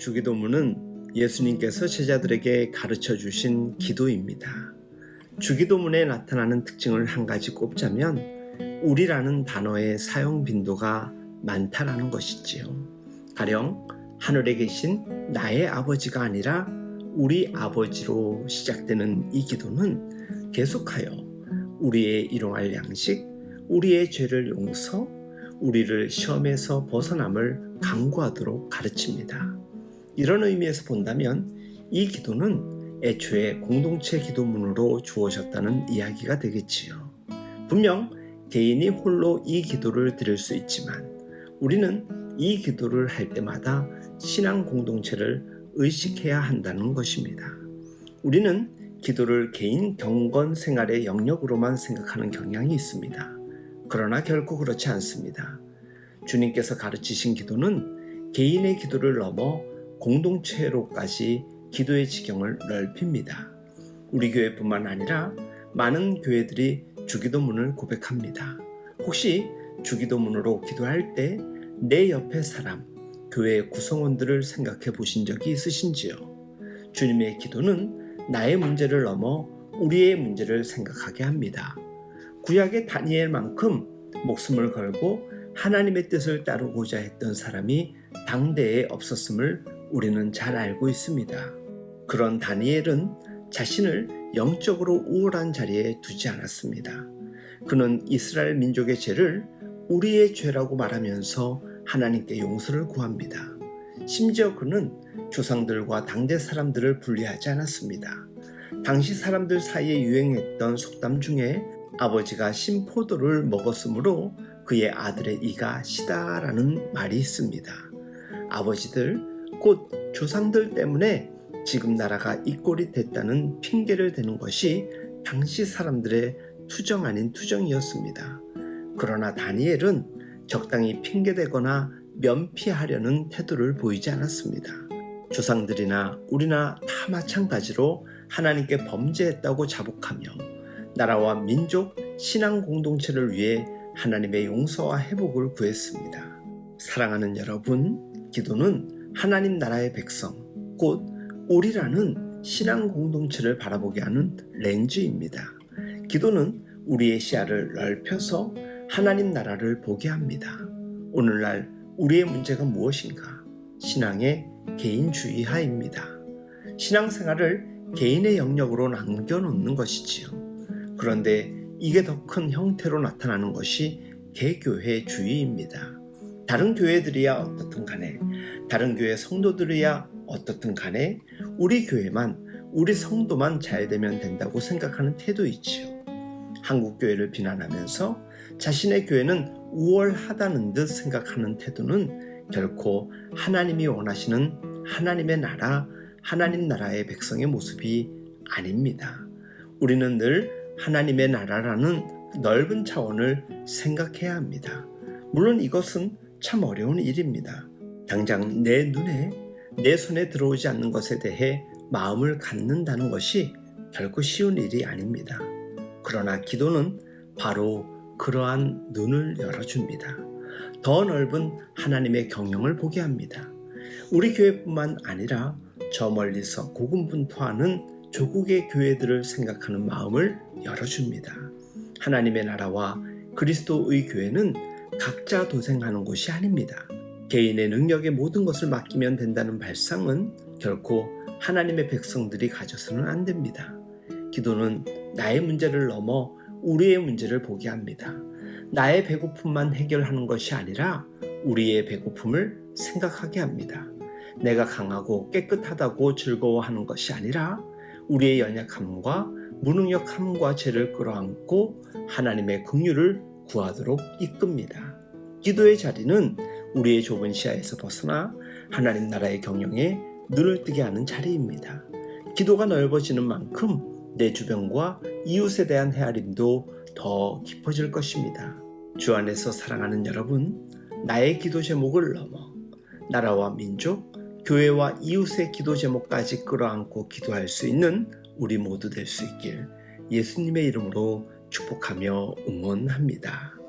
주기도문은 예수님께서 제자들에게 가르쳐 주신 기도입니다. 주기도문에 나타나는 특징을 한 가지 꼽자면 우리라는 단어의 사용 빈도가 많다라는 것이지요. 가령 하늘에 계신 나의 아버지가 아니라 우리 아버지로 시작되는 이 기도는 계속하여 우리의 일용할 양식, 우리의 죄를 용서, 우리를 시험에서 벗어남을 강구하도록 가르칩니다. 이런 의미에서 본다면 이 기도는 애초에 공동체 기도문으로 주어졌다는 이야기가 되겠지요. 분명 개인이 홀로 이 기도를 드릴 수 있지만 우리는 이 기도를 할 때마다 신앙 공동체를 의식해야 한다는 것입니다. 우리는 기도를 개인 경건 생활의 영역으로만 생각하는 경향이 있습니다. 그러나 결코 그렇지 않습니다. 주님께서 가르치신 기도는 개인의 기도를 넘어 공동체로까지 기도의 지경을 넓힙니다. 우리 교회뿐만 아니라 많은 교회들이 주기도문을 고백합니다. 혹시 주기도문으로 기도할 때 내 옆에 사람, 교회 구성원들을 생각해 보신 적이 있으신지요? 주님의 기도는 나의 문제를 넘어 우리의 문제를 생각하게 합니다. 구약의 다니엘만큼 목숨을 걸고 하나님의 뜻을 따르고자 했던 사람이 당대에 없었음을 우리는 잘 알고 있습니다. 그런 다니엘은 자신을 영적으로 우월한 자리에 두지 않았습니다. 그는 이스라엘 민족의 죄를 우리의 죄라고 말하면서 하나님께 용서를 구합니다. 심지어 그는 조상들과 당대 사람들을 분리하지 않았습니다. 당시 사람들 사이에 유행했던 속담 중에 아버지가 신포도를 먹었으므로 그의 아들의 이가 시다라는 말이 있습니다. 아버지들, 곧 조상들 때문에 지금 나라가 이 꼴이 됐다는 핑계를 대는 것이 당시 사람들의 투정 아닌 투정이었습니다. 그러나 다니엘은 적당히 핑계대거나 면피하려는 태도를 보이지 않았습니다. 조상들이나 우리나 다 마찬가지로 하나님께 범죄했다고 자복하며 나라와 민족, 신앙 공동체를 위해 하나님의 용서와 회복을 구했습니다. 사랑하는 여러분, 기도는 하나님 나라의 백성, 곧 우리라는 신앙 공동체를 바라보게 하는 렌즈입니다. 기도는 우리의 시야를 넓혀서 하나님 나라를 보게 합니다. 오늘날 우리의 문제가 무엇인가? 신앙의 개인주의하입니다. 신앙생활을 개인의 영역으로 남겨놓는 것이지요. 그런데 이게 더 큰 형태로 나타나는 것이 개교회주의입니다. 다른 교회들이야 어떻든 간에, 다른 교회 성도들이야 어떻든 간에 우리 교회만, 우리 성도만 잘 되면 된다고 생각하는 태도이지요. 한국 교회를 비난하면서 자신의 교회는 우월하다는 듯 생각하는 태도는 결코 하나님이 원하시는 하나님의 나라, 하나님 나라의 백성의 모습이 아닙니다. 우리는 늘 하나님의 나라라는 넓은 차원을 생각해야 합니다. 물론 이것은 참 어려운 일입니다. 당장 내 눈에, 내 손에 들어오지 않는 것에 대해 마음을 갖는다는 것이 결코 쉬운 일이 아닙니다. 그러나 기도는 바로 그러한 눈을 열어줍니다. 더 넓은 하나님의 경영을 보게 합니다. 우리 교회뿐만 아니라 저 멀리서 고군분투하는 조국의 교회들을 생각하는 마음을 열어줍니다. 하나님의 나라와 그리스도의 교회는 각자 도생하는 곳이 아닙니다. 개인의 능력에 모든 것을 맡기면 된다는 발상은 결코 하나님의 백성들이 가져서는 안 됩니다. 기도는 나의 문제를 넘어 우리의 문제를 보게 합니다. 나의 배고픔만 해결하는 것이 아니라 우리의 배고픔을 생각하게 합니다. 내가 강하고 깨끗하다고 즐거워하는 것이 아니라 우리의 연약함과 무능력함과 죄를 끌어안고 하나님의 긍휼을 구하도록 이끕니다. 기도의 자리는 우리의 좁은 시야에서 벗어나 하나님 나라의 경영에 눈을 뜨게 하는 자리입니다. 기도가 넓어지는 만큼 내 주변과 이웃에 대한 헤아림도 더 깊어질 것입니다. 주 안에서 사랑하는 여러분, 나의 기도 제목을 넘어 나라와 민족, 교회와 이웃의 기도 제목까지 끌어안고 기도할 수 있는 우리 모두 될 수 있길 예수님의 이름으로 축복하며 응원합니다.